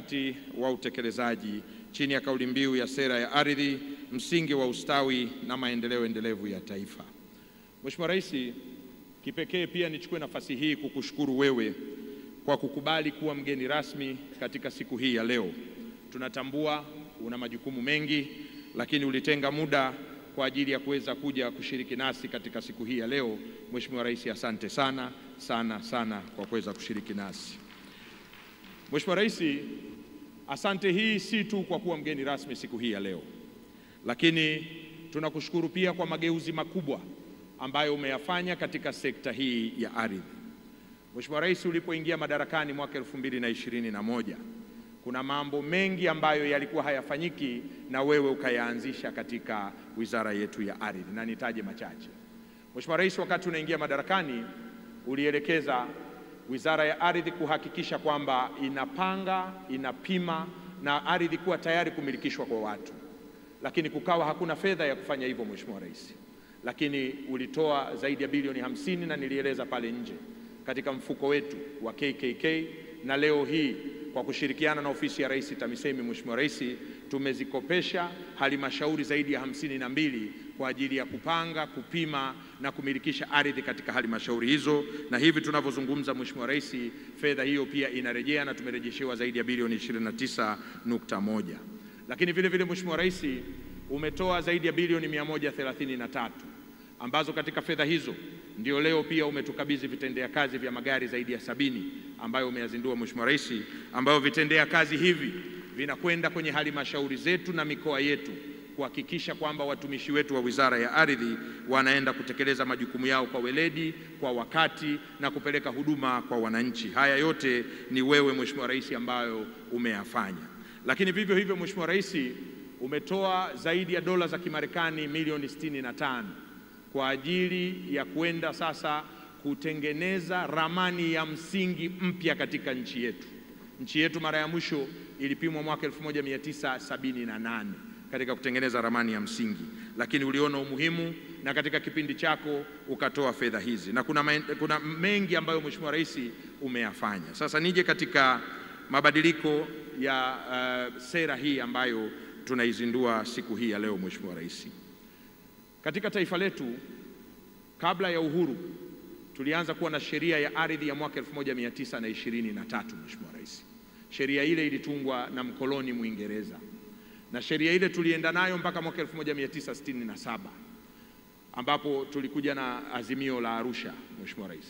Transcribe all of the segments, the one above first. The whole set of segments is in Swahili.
mkakati wa utekelezaji chini ya kauli mbiu ya sera ya ardhi, msingi wa ustawi na maendeleo endelevu ya taifa. Mheshimiwa Rais, kipekee pia nichukue nafasi hii kukushukuru wewe kwa kukubali kuwa mgeni rasmi katika siku hii ya leo. Tunatambua una majukumu mengi, lakini ulitenga muda kwa ajili ya kuweza kuja kushiriki nasi katika siku hii ya leo. Mheshimiwa Rais, asante sana sana sana kwa kuweza kushiriki nasi. Mheshimiwa Rais, asante hii si tu kwa kuwa mgeni rasmi siku hii ya leo, lakini tunakushukuru pia kwa mageuzi makubwa ambayo umeyafanya katika sekta hii ya ardhi. Mheshimiwa Rais, ulipoingia madarakani mwaka 2021, kuna mambo mengi ambayo yalikuwa hayafanyiki na wewe ukayaanzisha katika wizara yetu ya ardhi, na nitaje machache. Mheshimiwa Rais, wakati unaingia madarakani ulielekeza wizara ya ardhi kuhakikisha kwamba inapanga, inapima na ardhi kuwa tayari kumilikishwa kwa watu, lakini kukawa hakuna fedha ya kufanya hivyo Mheshimiwa Rais. Lakini ulitoa zaidi ya bilioni 50 na nilieleza pale nje katika mfuko wetu wa KKK, na leo hii kwa kushirikiana na ofisi ya Rais TAMISEMI, Mheshimiwa Rais, tumezikopesha halmashauri zaidi ya 52 kwa ajili ya kupanga, kupima na kumilikisha ardhi katika halmashauri hizo, na hivi tunavyozungumza Mheshimiwa Rais, fedha hiyo pia inarejea na tumerejeshewa zaidi ya bilioni 29.1. Lakini vile vile Mheshimiwa Rais, umetoa zaidi ya bilioni 133 ambazo katika fedha hizo ndio leo pia umetukabidhi vitendea kazi vya magari zaidi ya 70 ambayo umeyazindua Mheshimiwa Rais, ambayo vitendea kazi hivi vinakwenda kwenye halmashauri zetu na mikoa yetu kuhakikisha kwamba watumishi wetu wa Wizara ya Ardhi wanaenda kutekeleza majukumu yao kwa weledi, kwa wakati na kupeleka huduma kwa wananchi. Haya yote ni wewe Mheshimiwa Rais ambayo umeyafanya. Lakini vivyo hivyo Mheshimiwa Rais, umetoa zaidi ya dola za Kimarekani milioni 65 kwa ajili ya kwenda sasa kutengeneza ramani ya msingi mpya katika nchi yetu. Nchi yetu mara ya mwisho ilipimwa mwaka 1978 katika kutengeneza ramani ya msingi, lakini uliona umuhimu na katika kipindi chako ukatoa fedha hizi, na kuna mengi ambayo Mheshimiwa Rais umeyafanya. Sasa nije katika mabadiliko ya sera hii ambayo tunaizindua siku hii ya leo Mheshimiwa Rais. Katika taifa letu kabla ya uhuru tulianza kuwa na sheria ya ardhi ya mwaka 1923 Mheshimiwa Rais. Sheria ile ilitungwa na mkoloni Mwingereza, na sheria ile tulienda nayo mpaka mwaka 1967 ambapo tulikuja na azimio la Arusha Mheshimiwa Rais.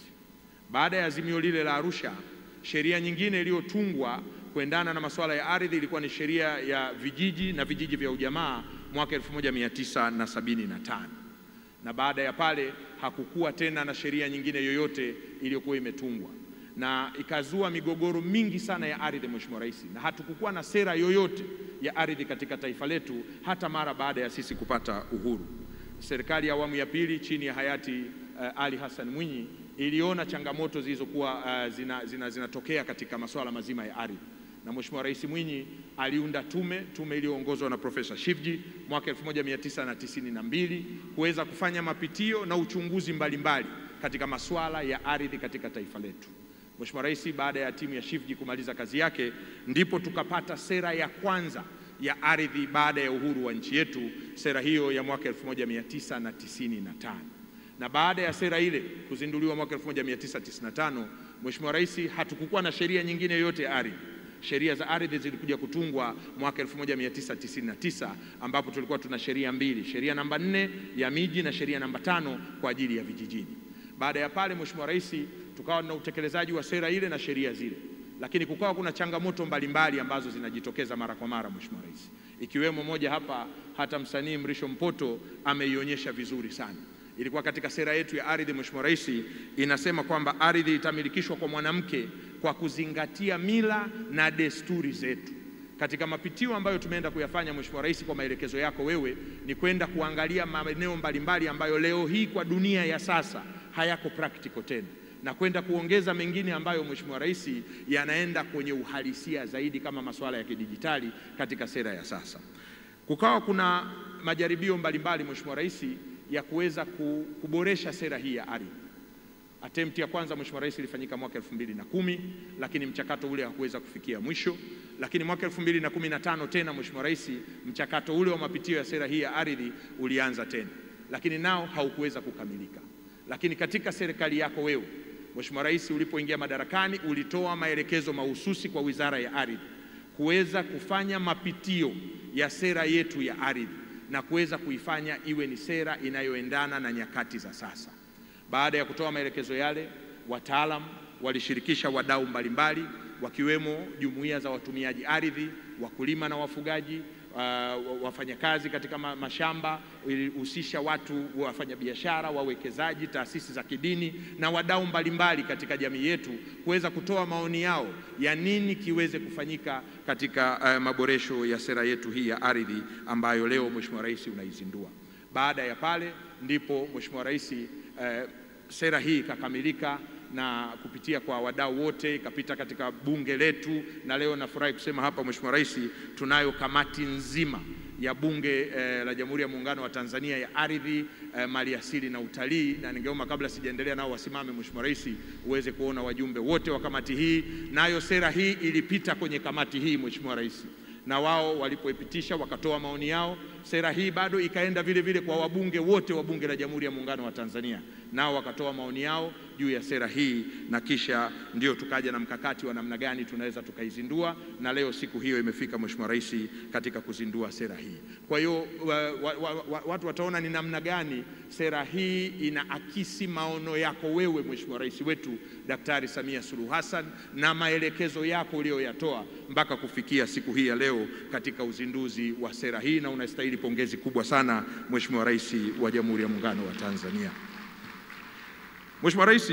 Baada ya azimio lile la Arusha, sheria nyingine iliyotungwa kuendana na masuala ya ardhi ilikuwa ni sheria ya vijiji na vijiji vya ujamaa mwaka 1975. Na baada ya pale hakukuwa tena na sheria nyingine yoyote iliyokuwa imetungwa, na ikazua migogoro mingi sana ya ardhi Mheshimiwa Rais, na hatukukuwa na sera yoyote ya ardhi katika taifa letu hata mara baada ya sisi kupata uhuru. Serikali ya awamu ya pili chini ya hayati Ali Hassan Mwinyi iliona changamoto zilizokuwa zinatokea katika masuala mazima ya ardhi, na Mheshimiwa Rais Mwinyi aliunda tume iliyoongozwa na Profesa Shivji mwaka 1992 kuweza kufanya mapitio na uchunguzi mbalimbali katika masuala ya ardhi katika taifa letu. Mheshimiwa Rais, baada ya timu ya Shivji kumaliza kazi yake, ndipo tukapata sera ya kwanza ya ardhi baada ya uhuru wa nchi yetu, sera hiyo ya mwaka 1995. Na baada ya sera ile kuzinduliwa mwaka 1995, Mheshimiwa Rais, hatukukuwa na sheria nyingine yoyote ya ardhi. Sheria za ardhi zilikuja kutungwa mwaka 1999 ambapo tulikuwa tuna sheria mbili, sheria namba 4 ya miji na sheria namba 5 kwa ajili ya vijijini. Baada ya pale Mheshimiwa Rais, tukawa na utekelezaji wa sera ile na sheria zile, lakini kukawa kuna changamoto mbalimbali ambazo zinajitokeza mara kwa mara Mheshimiwa Rais, ikiwemo moja hapa hata msanii Mrisho Mpoto ameionyesha vizuri sana. Ilikuwa katika sera yetu ya ardhi Mheshimiwa Rais inasema kwamba ardhi itamilikishwa kwa mwanamke kwa kuzingatia mila na desturi zetu. Katika mapitio ambayo tumeenda kuyafanya Mheshimiwa Rais kwa maelekezo yako wewe, ni kwenda kuangalia maeneo mbalimbali ambayo leo hii kwa dunia ya sasa hayako practical tena, na kwenda kuongeza mengine ambayo Mheshimiwa Rais yanaenda kwenye uhalisia zaidi kama masuala ya kidijitali katika sera ya sasa. Kukawa kuna majaribio mbalimbali Mheshimiwa Rais ya kuweza kuboresha sera hii ya ardhi. Attempt ya kwanza Mheshimiwa Rais ilifanyika mwaka 2010, lakini mchakato ule hakuweza kufikia mwisho. Lakini mwaka 2015 tena Mheshimiwa Rais, mchakato ule wa mapitio ya sera hii ya ardhi ulianza tena, lakini nao haukuweza kukamilika. Lakini katika serikali yako wewe Mheshimiwa Rais, ulipoingia madarakani, ulitoa maelekezo mahususi kwa Wizara ya Ardhi kuweza kufanya mapitio ya sera yetu ya ardhi na kuweza kuifanya iwe ni sera inayoendana na nyakati za sasa. Baada ya kutoa maelekezo yale, wataalamu walishirikisha wadau mbalimbali wakiwemo jumuiya za watumiaji ardhi, wakulima na wafugaji, wafanyakazi katika mashamba, ilihusisha watu, wafanyabiashara, wawekezaji, taasisi za kidini na wadau mbalimbali katika jamii yetu kuweza kutoa maoni yao ya nini kiweze kufanyika katika maboresho ya sera yetu hii ya ardhi ambayo leo Mheshimiwa Rais unaizindua. Baada ya pale ndipo Mheshimiwa Rais sera hii ikakamilika na kupitia kwa wadau wote ikapita katika bunge letu, na leo nafurahi kusema hapa Mheshimiwa Rais, tunayo kamati nzima ya bunge la Jamhuri ya Muungano wa Tanzania ya ardhi, maliasili na utalii, na ningeomba kabla sijaendelea nao wasimame Mheshimiwa Rais uweze kuona wajumbe wote wa kamati hii. Nayo sera hii ilipita kwenye kamati hii Mheshimiwa Rais, na wao walipoipitisha wakatoa maoni yao. Sera hii bado ikaenda vile vile kwa wabunge wote wa bunge la Jamhuri ya Muungano wa Tanzania, nao wakatoa maoni yao juu ya sera hii, na kisha ndio tukaja na mkakati wa namna gani tunaweza tukaizindua, na leo siku hiyo imefika Mheshimiwa Rais katika kuzindua sera hii. Kwa hiyo watu wataona ni namna gani sera hii inaakisi maono yako wewe Mheshimiwa Rais wetu Daktari Samia Suluhu Hassan na maelekezo yako uliyoyatoa mpaka kufikia siku hii ya leo katika uzinduzi wa sera hii, na unastahili pongezi kubwa sana Mheshimiwa Rais wa Jamhuri ya Muungano wa Tanzania. Mheshimiwa Rais,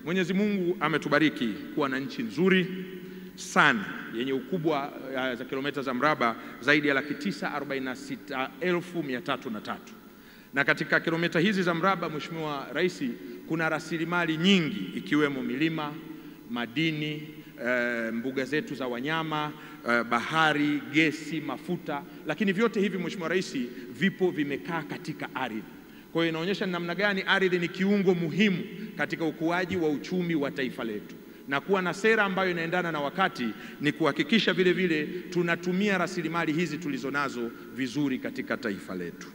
Mwenyezi Mungu ametubariki kuwa na nchi nzuri sana yenye ukubwa za kilomita za mraba zaidi ya 946,303, na katika kilomita hizi za mraba Mheshimiwa Rais, kuna rasilimali nyingi ikiwemo milima, madini, mbuga zetu za wanyama, bahari, gesi, mafuta, lakini vyote hivi Mheshimiwa Rais vipo vimekaa katika ardhi. Kwa hiyo inaonyesha namna gani ardhi ni kiungo muhimu katika ukuaji wa uchumi wa taifa letu, na kuwa na sera ambayo inaendana na wakati ni kuhakikisha vile vile tunatumia rasilimali hizi tulizonazo vizuri katika taifa letu.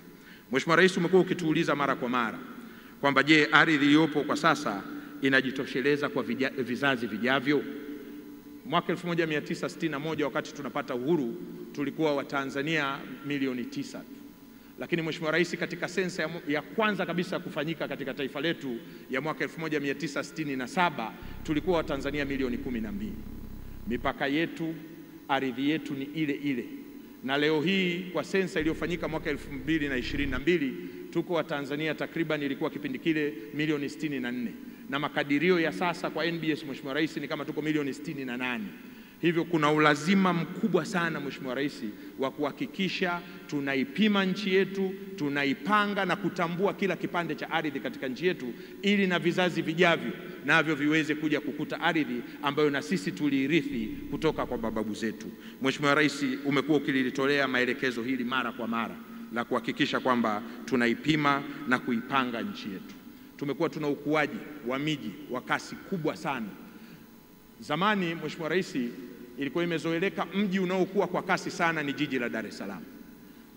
Mheshimiwa Rais, umekuwa ukituuliza mara kwa mara kwamba je, ardhi iliyopo kwa sasa inajitosheleza kwa vizazi vijavyo? Mwaka 1961 wakati tunapata uhuru tulikuwa Watanzania milioni 9 tu. Lakini Mheshimiwa Rais, katika sensa ya kwanza kabisa kufanyika katika taifa letu ya mwaka 1967 tulikuwa Watanzania milioni 12. Mipaka yetu, ardhi yetu ni ile ile, na leo hii kwa sensa iliyofanyika mwaka 2022 tuko Watanzania takriban, ilikuwa kipindi kile milioni 64, na makadirio ya sasa kwa NBS Mheshimiwa Rais ni kama tuko milioni 68. Hivyo kuna ulazima mkubwa sana Mheshimiwa Rais wa kuhakikisha tunaipima nchi yetu, tunaipanga na kutambua kila kipande cha ardhi katika nchi yetu, ili na vizazi vijavyo navyo viweze kuja kukuta ardhi ambayo na sisi tuliirithi kutoka kwa mababu zetu. Mheshimiwa Rais, umekuwa ukilitolea maelekezo hili mara kwa mara la kuhakikisha kwamba tunaipima na kuipanga nchi yetu. Tumekuwa tuna ukuaji wa miji wa kasi kubwa sana. Zamani Mheshimiwa Rais, ilikuwa imezoeleka mji unaokuwa kwa kasi sana ni jiji la Dar es Salaam,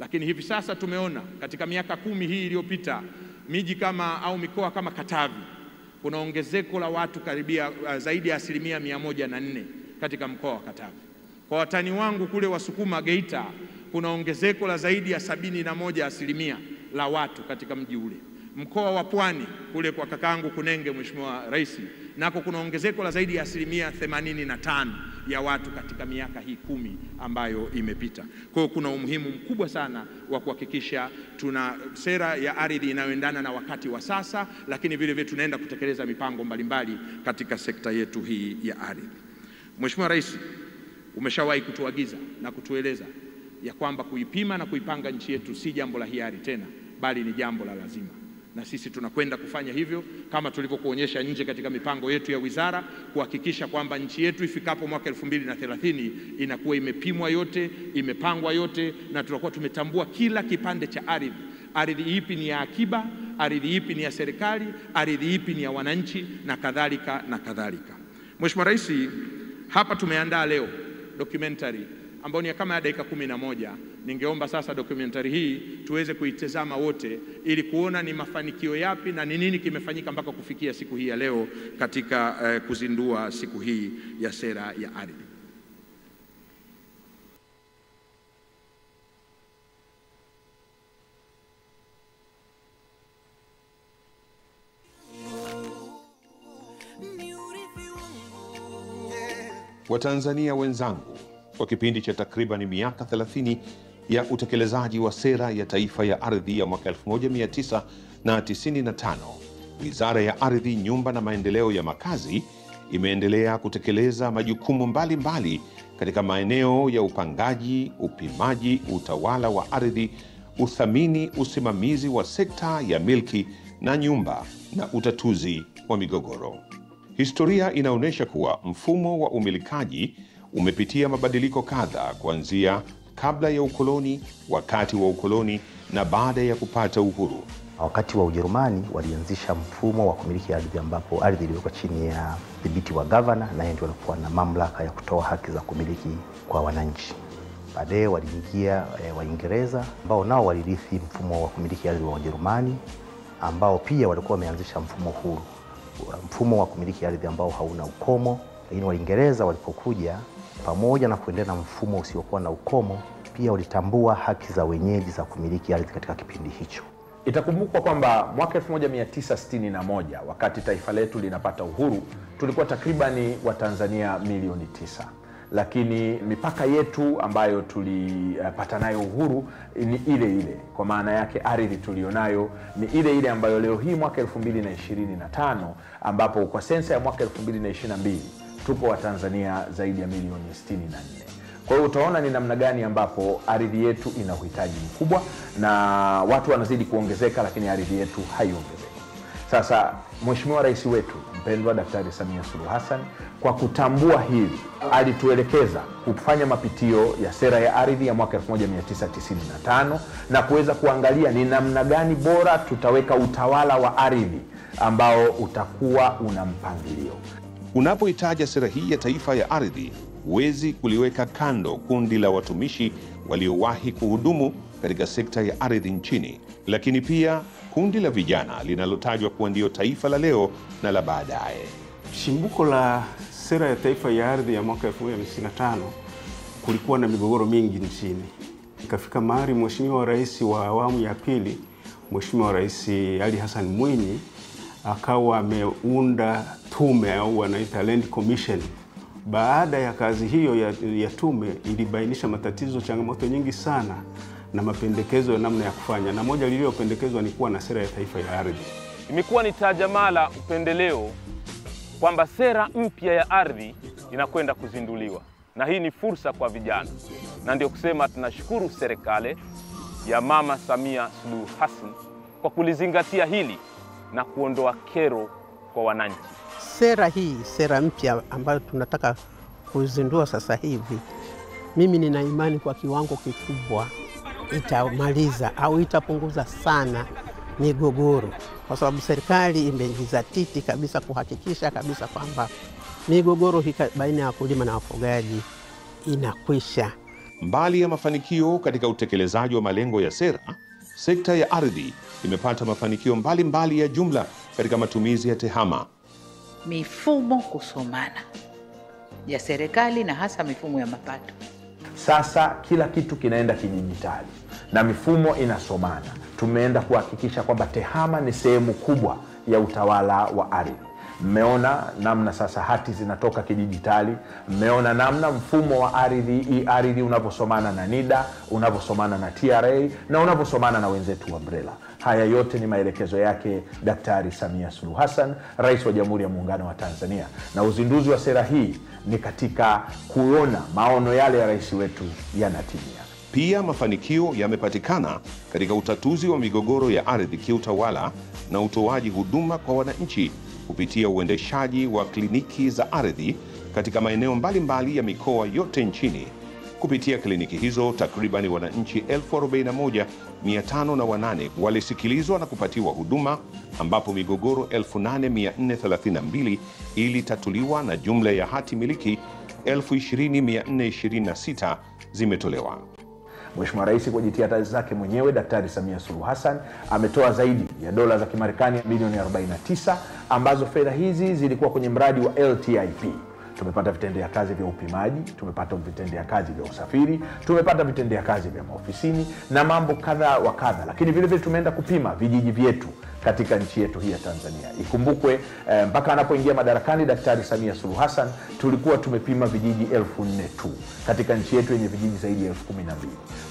lakini hivi sasa tumeona katika miaka 10 hii iliyopita miji kama au mikoa kama Katavi kuna ongezeko la watu karibia zaidi ya 104% katika mkoa wa Katavi. Kwa watani wangu kule Wasukuma Geita kuna ongezeko la zaidi ya 71% la watu katika mji ule. Mkoa wa Pwani kule kwa kakangu Kunenge Mheshimiwa Rais, nako kuna ongezeko la zaidi ya 85% ya watu katika miaka hii 10 ambayo imepita. Kwa hiyo kuna umuhimu mkubwa sana wa kuhakikisha tuna sera ya ardhi inayoendana na wakati wa sasa, lakini vile vile tunaenda kutekeleza mipango mbalimbali katika sekta yetu hii ya ardhi. Mheshimiwa Rais, umeshawahi kutuagiza na kutueleza ya kwamba kuipima na kuipanga nchi yetu si jambo la hiari tena, bali ni jambo la lazima, na sisi tunakwenda kufanya hivyo kama tulivyokuonyesha nje katika mipango yetu ya wizara, kuhakikisha kwamba nchi yetu ifikapo mwaka 2030 inakuwa imepimwa yote, imepangwa yote, na tutakuwa tumetambua kila kipande cha ardhi. Ardhi ipi ni ya akiba, ardhi ipi ni ya serikali, ardhi ipi ni ya wananchi, na kadhalika na kadhalika. Mheshimiwa Rais, hapa tumeandaa leo documentary ambayo ni kama ya dakika 11. Ningeomba sasa documentary hii tuweze kuitazama wote ili kuona ni mafanikio yapi na ni nini kimefanyika mpaka kufikia siku hii ya leo katika kuzindua siku hii ya sera ya ardhi. Watanzania wenzangu, kwa kipindi cha takriban miaka 30 ya utekelezaji wa sera ya taifa ya ardhi ya mwaka 1995, Wizara ya Ardhi, Nyumba na Maendeleo ya Makazi imeendelea kutekeleza majukumu mbalimbali katika maeneo ya upangaji, upimaji, utawala wa ardhi, uthamini, usimamizi wa sekta ya milki na nyumba na utatuzi wa migogoro. Historia inaonyesha kuwa mfumo wa umilikaji umepitia mabadiliko kadhaa kuanzia kabla ya ukoloni, wakati wa ukoloni na baada ya kupata uhuru. Wakati wa Ujerumani walianzisha mfumo wa kumiliki ardhi ambapo ardhi iliwekwa chini ya dhibiti wa gavana, na yeye ndiye alikuwa na mamlaka ya kutoa haki za kumiliki kwa wananchi. Baadaye waliingia Waingereza ambao nao walirithi mfumo wa kumiliki ardhi wa Ujerumani, ambao pia walikuwa wameanzisha mfumo huru, mfumo wa kumiliki ardhi ambao hauna ukomo. Lakini Waingereza walipokuja, pamoja na kuendelea na mfumo usiokuwa na ukomo, pia walitambua haki za wenyeji za kumiliki ardhi katika kipindi hicho. Itakumbukwa kwamba mwaka 1961 wakati taifa letu linapata uhuru, tulikuwa takribani Watanzania milioni 9. Lakini mipaka yetu ambayo tulipata nayo uhuru ni ile ile. Kwa maana yake ardhi tulionayo ni ile ile ambayo leo hii mwaka 2025, ambapo kwa sensa ya mwaka 2022 tupo Watanzania zaidi ya milioni 64. Kwa hiyo utaona ni namna gani ambapo ardhi yetu ina uhitaji mkubwa na watu wanazidi kuongezeka, lakini ardhi yetu haiongezeki. Sasa Mheshimiwa Rais wetu mpendwa Daktari Samia Suluhu Hassan, kwa kutambua hili, alituelekeza kufanya mapitio ya sera ya ardhi ya mwaka 1995 na kuweza kuangalia ni namna gani bora tutaweka utawala wa ardhi ambao utakuwa una mpangilio. Unapoitaja sera hii ya taifa ya ardhi, huwezi kuliweka kando kundi la watumishi waliowahi kuhudumu katika sekta ya ardhi nchini, lakini pia kundi la vijana linalotajwa kuwa ndio taifa la leo na la baadaye. Chimbuko la sera ya taifa ya ardhi ya mwaka 1995, kulikuwa na migogoro mingi nchini. Ikafika mahali Mheshimiwa Rais wa awamu ya pili, Mheshimiwa Rais Ali Hassan Mwinyi, akawa ameunda tume au wanaita Land Commission. Baada ya kazi hiyo ya tume, ilibainisha matatizo, changamoto nyingi sana na mapendekezo ya namna ya kufanya, na moja lililopendekezwa ni kuwa na sera ya taifa ya ardhi. Imekuwa ni tajamala upendeleo kwamba sera mpya ya ardhi inakwenda kuzinduliwa, na hii ni fursa kwa vijana, na ndio kusema tunashukuru serikali ya Mama Samia Suluhu Hassan kwa kulizingatia hili na kuondoa kero kwa wananchi. Sera hii, sera mpya ambayo tunataka kuzindua sasa hivi, mimi nina imani kwa kiwango kikubwa itamaliza au itapunguza sana migogoro, kwa sababu serikali imejizatiti kabisa kuhakikisha kabisa kwamba migogoro baina ya wakulima na wafugaji inakwisha. Mbali ya mafanikio katika utekelezaji wa malengo ya sera, sekta ya ardhi imepata mafanikio mbalimbali ya jumla katika matumizi ya tehama. Mifumo kusomana ya serikali na hasa mifumo ya mapato. Sasa kila kitu kinaenda kidijitali na mifumo inasomana. Tumeenda kuhakikisha kwamba tehama ni sehemu kubwa ya utawala wa ardhi. Mmeona namna sasa hati zinatoka kidijitali, mmeona namna mfumo wa ardhi unavyosomana na NIDA, unavyosomana na TRA na unavyosomana na wenzetu wa BRELA. Haya yote ni maelekezo yake Daktari Samia Suluhu Hassan, Rais wa Jamhuri ya Muungano wa Tanzania, na uzinduzi wa sera hii ni katika kuona maono yale ya rais wetu yanatimia. Pia mafanikio yamepatikana katika utatuzi wa migogoro ya ardhi kiutawala na utoaji huduma kwa wananchi kupitia uendeshaji wa kliniki za ardhi katika maeneo mbalimbali ya mikoa yote nchini. Kupitia kliniki hizo, takribani wananchi 41,508 walisikilizwa na kupatiwa huduma, ambapo migogoro 8,432 ilitatuliwa na jumla ya hati miliki 20,426 zimetolewa. Mheshimiwa Rais kwa jitihada zake mwenyewe Daktari Samia Suluhu Hassan ametoa zaidi ya dola za Kimarekani milioni 49 ambazo fedha hizi zilikuwa kwenye mradi wa LTIP. Tumepata vitendea kazi vya upimaji, tumepata vitendea kazi vya usafiri, tumepata vitendea kazi vya maofisini na mambo kadha wa kadha. Lakini vile vile tumeenda kupima vijiji vyetu katika nchi yetu hii ya Tanzania. Ikumbukwe mpaka anapoingia madarakani Daktari Samia Suluhu Hassan tulikuwa tumepima vijiji 4,000 tu katika nchi yetu yenye vijiji zaidi ya 12,000.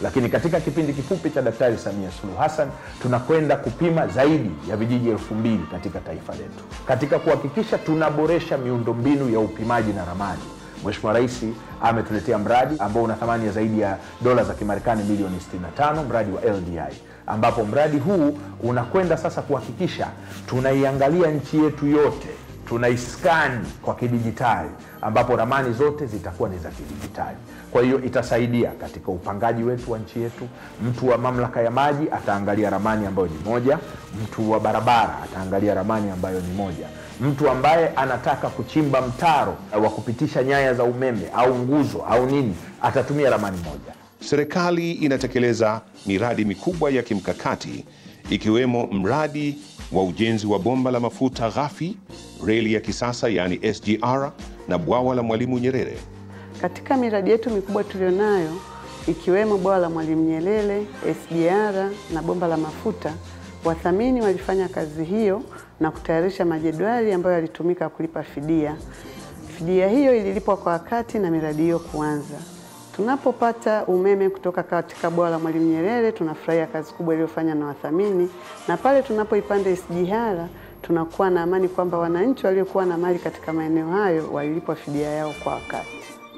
Lakini katika kipindi kifupi cha Daktari Samia Suluhu Hassan tunakwenda kupima zaidi ya vijiji 2,000 katika taifa letu, katika kuhakikisha tunaboresha miundombinu ya upimaji na ramani. Mheshimiwa Rais ametuletea mradi ambao una thamani ya zaidi ya dola za Kimarekani milioni 65, mradi wa LDI, ambapo mradi huu unakwenda sasa kuhakikisha tunaiangalia nchi yetu yote, tunaiskani kwa kidijitali, ambapo ramani zote zitakuwa ni za kidijitali. Kwa hiyo itasaidia katika upangaji wetu wa nchi yetu. Mtu wa mamlaka ya maji ataangalia ramani ambayo ni moja, mtu wa barabara ataangalia ramani ambayo ni moja, mtu ambaye anataka kuchimba mtaro wa kupitisha nyaya za umeme au nguzo au nini atatumia ramani moja. Serikali inatekeleza miradi mikubwa ya kimkakati ikiwemo mradi wa ujenzi wa bomba la mafuta ghafi, reli ya kisasa yani SGR na bwawa la Mwalimu Nyerere. Katika miradi yetu mikubwa tulionayo ikiwemo bwawa la Mwalimu Nyerere, SGR na bomba la mafuta, wathamini walifanya kazi hiyo na kutayarisha majedwali ambayo yalitumika kulipa fidia. Fidia hiyo ililipwa kwa wakati na miradi hiyo kuanza. Tunapopata umeme kutoka katika bwawa la Mwalimu Nyerere tunafurahia kazi kubwa iliyofanywa na wathamini, na pale tunapoipanda SGR tunakuwa na amani kwamba wananchi waliokuwa na mali katika maeneo hayo walilipwa fidia yao kwa wakati.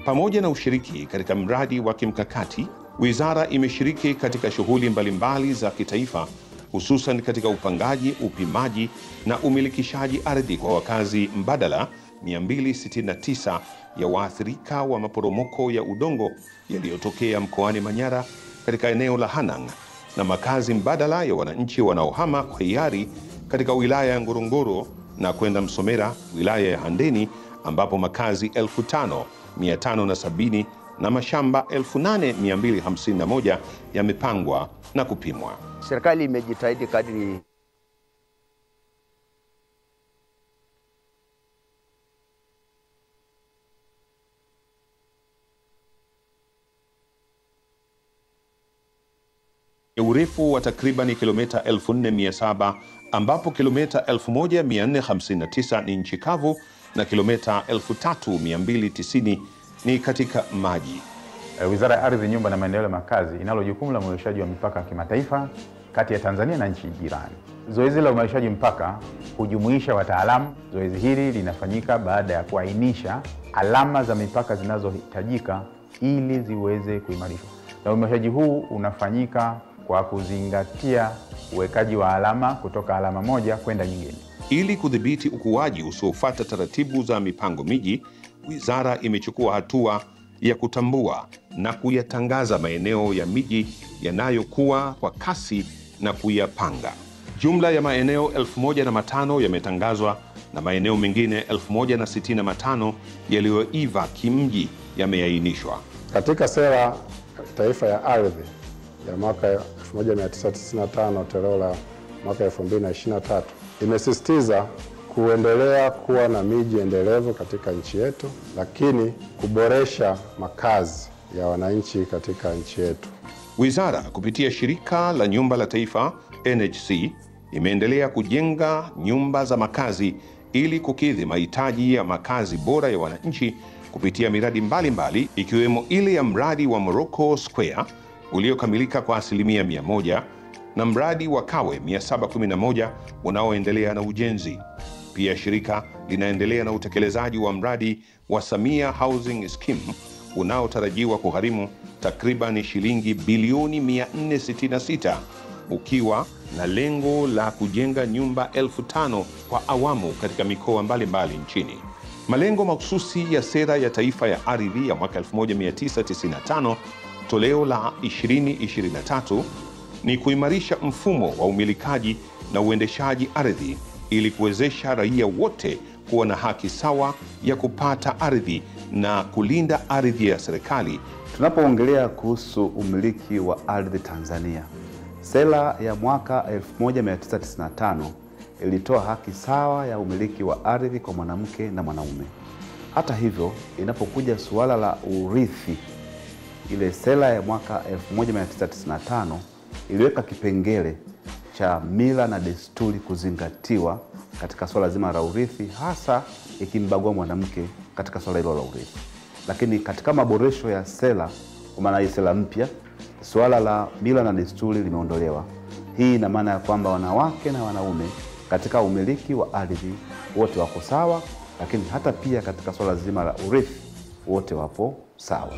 Pamoja na ushiriki katika mradi wa kimkakati, wizara imeshiriki katika shughuli mbalimbali za kitaifa, hususan katika upangaji, upimaji na umilikishaji ardhi kwa wakazi mbadala 269 ya waathirika wa maporomoko ya udongo yaliyotokea mkoani Manyara katika eneo la Hanang, na makazi mbadala ya wananchi wanaohama kwa hiari katika wilaya ya Ngorongoro na kwenda Msomera, wilaya ya Handeni, ambapo makazi 5,570 na mashamba 8,251 yamepangwa na kupimwa. Serikali imejitahidi kadri urefu wa takribani kilomita 4,700 ambapo kilomita 1,459 ni nchi kavu na kilomita 3,290 ni katika maji. Wizara ya Ardhi, Nyumba na Maendeleo ya Makazi inalo jukumu la uimarishaji wa mipaka ya kimataifa kati ya Tanzania na nchi jirani. Zoezi la uimarishaji mpaka hujumuisha wataalamu. Zoezi hili linafanyika baada ya kuainisha alama za mipaka zinazohitajika ili ziweze kuimarishwa. Na uimarishaji huu unafanyika kwa kuzingatia uwekaji wa alama kutoka alama moja kwenda nyingine. Ili kudhibiti ukuaji usiofuata taratibu za mipango miji, wizara imechukua hatua ya kutambua na kuyatangaza maeneo ya miji yanayokuwa kwa kasi na kuyapanga. Jumla ya maeneo 1,005 yametangazwa na maeneo mengine 1,065 yaliyoiva kimji yameainishwa. Katika sera taifa ya ardhi ya mwaka 1995 toleo la mwaka 2023 imesisitiza kuendelea kuwa na miji endelevu katika nchi yetu, lakini kuboresha makazi ya wananchi katika nchi yetu. Wizara kupitia shirika la nyumba la taifa NHC imeendelea kujenga nyumba za makazi ili kukidhi mahitaji ya makazi bora ya wananchi kupitia miradi mbalimbali ikiwemo ile ya mradi wa Morocco Square uliokamilika kwa 100% na mradi wa Kawe 711 unaoendelea na ujenzi. Pia shirika linaendelea na utekelezaji wa mradi wa Samia Housing Scheme unaotarajiwa kugharimu takriban shilingi bilioni 466 ukiwa na lengo la kujenga nyumba 5,000 kwa awamu katika mikoa mbalimbali nchini. Malengo mahususi ya Sera ya Taifa ya Ardhi ya mwaka 1995 toleo la 2023 ni kuimarisha mfumo wa umilikaji na uendeshaji ardhi ili kuwezesha raia wote kuwa na haki sawa ya kupata ardhi na kulinda ardhi ya serikali. Tunapoongelea kuhusu umiliki wa ardhi Tanzania, sera ya mwaka 1995 ilitoa haki sawa ya umiliki wa ardhi kwa mwanamke na mwanaume. Hata hivyo, inapokuja suala la urithi, ile sera ya mwaka 1995 iliweka kipengele cha mila na desturi kuzingatiwa katika swala zima la urithi, hasa ikimbagua mwanamke katika swala hilo la urithi. Lakini katika maboresho ya sera, kwa maana hii sera mpya, swala la mila na desturi limeondolewa. Hii ina maana ya kwamba wanawake na wanaume katika umiliki wa ardhi wote wako sawa, lakini hata pia katika swala zima la urithi wote wapo sawa.